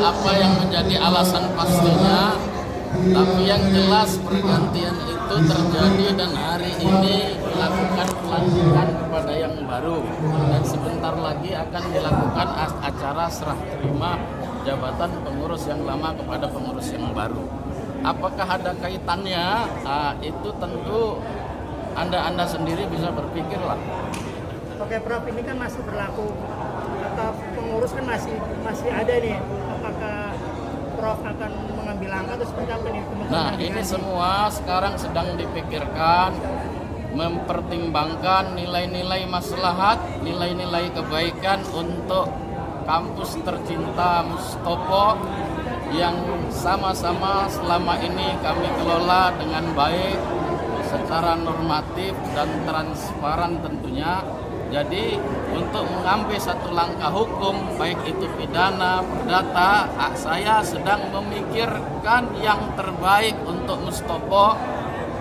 apa yang menjadi alasan pastinya, tapi yang jelas pergantian itu terjadi dan hari ini dilakukan pelantikan kepada yang baru, dan sebentar lagi akan dilakukan acara serah terima jabatan pengurus yang lama kepada pengurus yang baru. Apakah ada kaitannya? Itu tentu Anda sendiri bisa berpikir lah. Oke Prof, ini kan masih berlaku, atau pengurus kan masih ada nih. Apakah Prof akan mengambil langkah atau seperti apa nih? Nah, ini semua sekarang sedang dipikirkan, mempertimbangkan nilai-nilai maslahat, nilai-nilai kebaikan untuk kampus tercinta Mustopo yang sama-sama selama ini kami kelola dengan baik, secara normatif dan transparan tentunya. Jadi untuk mengambil satu langkah hukum, baik itu pidana, perdata, saya sedang memikirkan yang terbaik untuk Mustopo.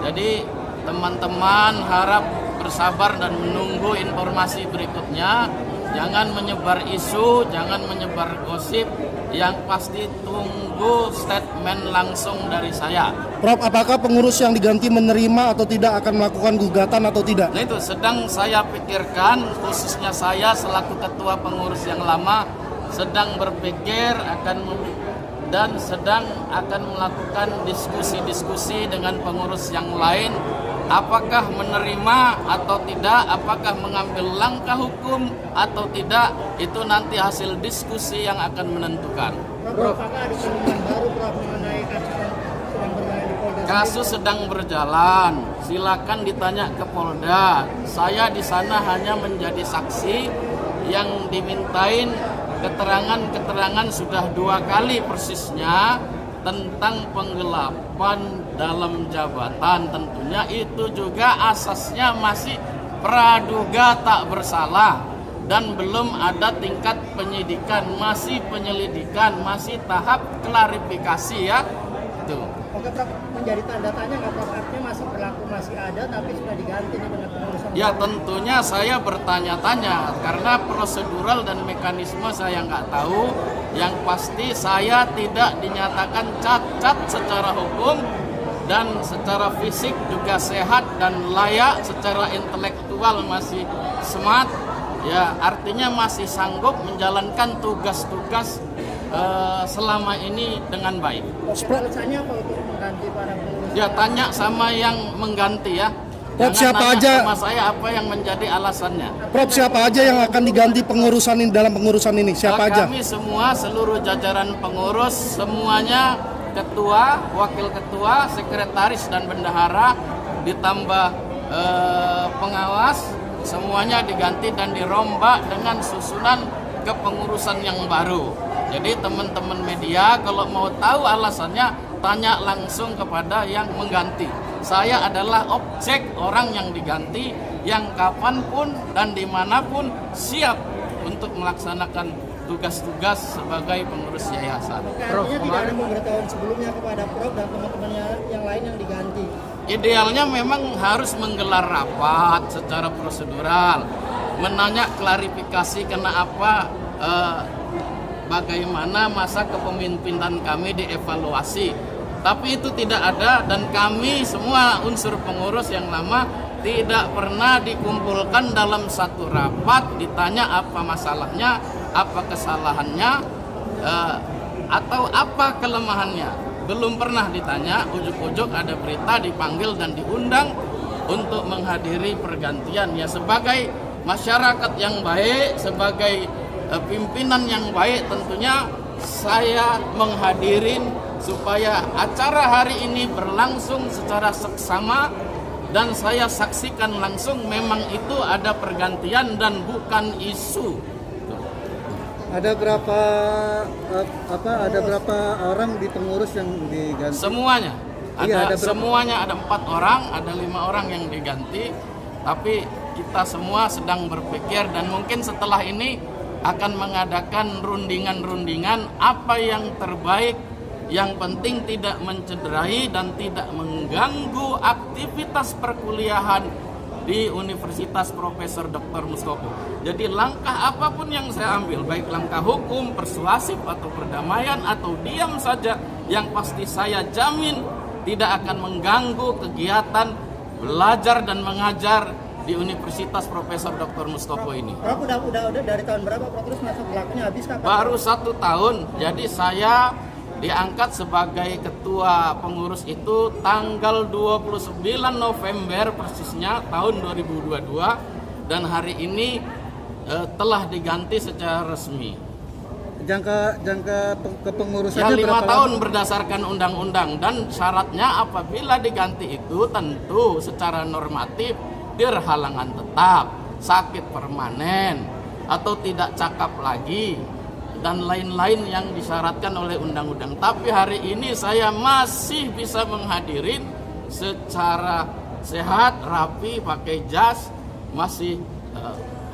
Jadi teman-teman harap bersabar dan menunggu informasi berikutnya. Jangan menyebar isu, jangan menyebar gosip. Yang pasti tunggu statement langsung dari saya. Prof, apakah pengurus yang diganti menerima atau tidak akan melakukan gugatan atau tidak? Nah itu sedang saya pikirkan, khususnya saya selaku ketua pengurus yang lama sedang berpikir dan sedang akan melakukan diskusi-diskusi dengan pengurus yang lain. Apakah menerima atau tidak, apakah mengambil langkah hukum atau tidak, itu nanti hasil diskusi yang akan menentukan. Prof, apakah ada penemuan baru Prof mengenai kasus yang sedang berjalan di Polda? Kasus sedang berjalan, silakan ditanya ke Polda. Saya di sana hanya menjadi saksi yang dimintain keterangan sudah 2 kali persisnya tentang penggelapan dalam jabatan. Tentunya itu juga asasnya masih praduga tak bersalah dan belum ada tingkat penyidikan, masih penyelidikan, masih tahap klarifikasi ya. Itu. Oke Prof, menjadi tanda tanya nggak Prof? Artinya masih berlaku, masih ada tapi sudah diganti nih dengan pengurusan. Ya tentunya saya bertanya-tanya karena prosedural dan mekanisme saya nggak tahu. Yang pasti saya tidak dinyatakan cacat secara hukum dan secara fisik juga sehat dan layak, secara intelektual masih smart. Ya artinya masih sanggup menjalankan tugas-tugas selama ini dengan baik. Alasannya apa untuk mengganti para pengurus? Ya tanya sama yang mengganti ya. Prof, Jangan siapa nanya aja? sama saya apa yang menjadi alasannya. Prof, siapa aja yang akan diganti pengurusan ini dalam pengurusan ini? Siapa aja? Kami semua, seluruh jajaran pengurus, semuanya ketua, wakil ketua, sekretaris dan bendahara, ditambah pengawas, semuanya diganti dan dirombak dengan susunan kepengurusan yang baru. Jadi teman-teman media kalau mau tahu alasannya, tanya langsung kepada yang mengganti. Saya adalah objek orang yang diganti, yang kapanpun dan dimanapun siap untuk melaksanakan tugas-tugas sebagai pengurus yayasan. Artinya tidak ada pemberitahuan sebelumnya kepada Prof dan teman-temannya yang lain yang diganti. Idealnya memang harus menggelar rapat secara prosedural, menanya klarifikasi kenapa bagaimana masa kepemimpinan kami dievaluasi. Tapi itu tidak ada dan kami semua unsur pengurus yang lama tidak pernah dikumpulkan dalam satu rapat, ditanya apa masalahnya, apa kesalahannya, atau apa kelemahannya. Belum pernah ditanya, ujuk-ujuk ada berita dipanggil dan diundang untuk menghadiri pergantian. Ya sebagai masyarakat yang baik, sebagai pimpinan yang baik tentunya saya menghadirin supaya acara hari ini berlangsung secara seksama dan saya saksikan langsung memang itu ada pergantian dan bukan isu. Ada berapa orang di pengurus yang diganti? Semuanya. Iya, Semuanya ada 4 orang, ada 5 orang yang diganti. Tapi kita semua sedang berpikir dan mungkin setelah ini akan mengadakan rundingan-rundingan apa yang terbaik, yang penting tidak mencederai dan tidak mengganggu aktivitas perkuliahan di Universitas Profesor Dr. Mustopo. Jadi langkah apapun yang saya ambil, baik langkah hukum, persuasif atau perdamaian atau diam saja, yang pasti saya jamin tidak akan mengganggu kegiatan belajar dan mengajar di Universitas Profesor Dr. Mustopo ini. Prof, udah dari tahun berapa Prof terus masa berlakunya habis kapan? Baru 1 tahun, jadi saya diangkat sebagai ketua pengurus itu tanggal 29 November persisnya tahun 2022, dan hari ini telah diganti secara resmi. Jangka kepengurusannya Ya 5 berapa tahun lama? berdasarkan undang-undang, dan syaratnya apabila diganti itu tentu secara normatif berhalangan tetap, sakit permanen, atau tidak cakap lagi, dan lain-lain yang disyaratkan oleh undang-undang. Tapi hari ini saya masih bisa menghadirin secara sehat, rapi, pakai jas, masih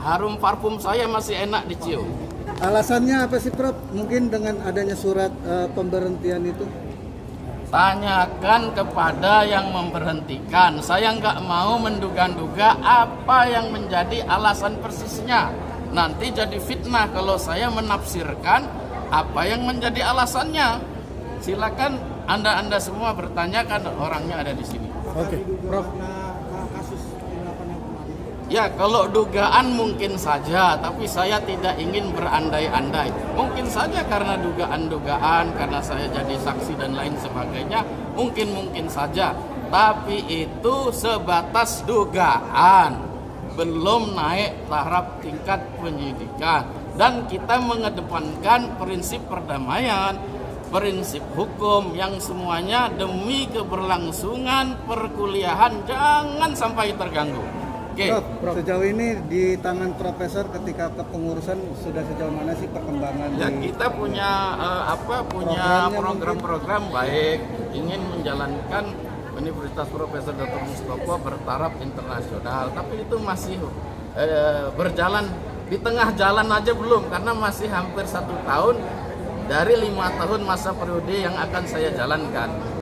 harum parfum saya masih enak dicium. Alasannya apa sih Prof? Mungkin dengan adanya surat pemberhentian itu? Tanyakan kepada yang memberhentikan. Saya nggak mau menduga-duga apa yang menjadi alasan persisnya. Nanti jadi fitnah kalau saya menafsirkan apa yang menjadi alasannya. Silakan Anda semua bertanya, kan orangnya ada di sini. Oke, Prof. Ya, kalau dugaan mungkin saja, tapi saya tidak ingin berandai-andai. Mungkin saja karena dugaan-dugaan, karena saya jadi saksi dan lain sebagainya, mungkin saja. Tapi itu sebatas dugaan, belum naik tahap tingkat penyidikan. Dan kita mengedepankan prinsip perdamaian, prinsip hukum yang semuanya demi keberlangsungan perkuliahan jangan sampai terganggu. Oke. Prof, sejauh ini di tangan Profesor ketika kepengurusan sudah sejauh mana sih perkembangan? Ya, kita punya punya Programnya program-program baik, ingin menjalankan Universitas Profesor Dr. Mustopo bertaraf internasional, tapi itu masih berjalan di tengah jalan aja belum, karena masih hampir 1 tahun dari 5 tahun masa periode yang akan saya jalankan.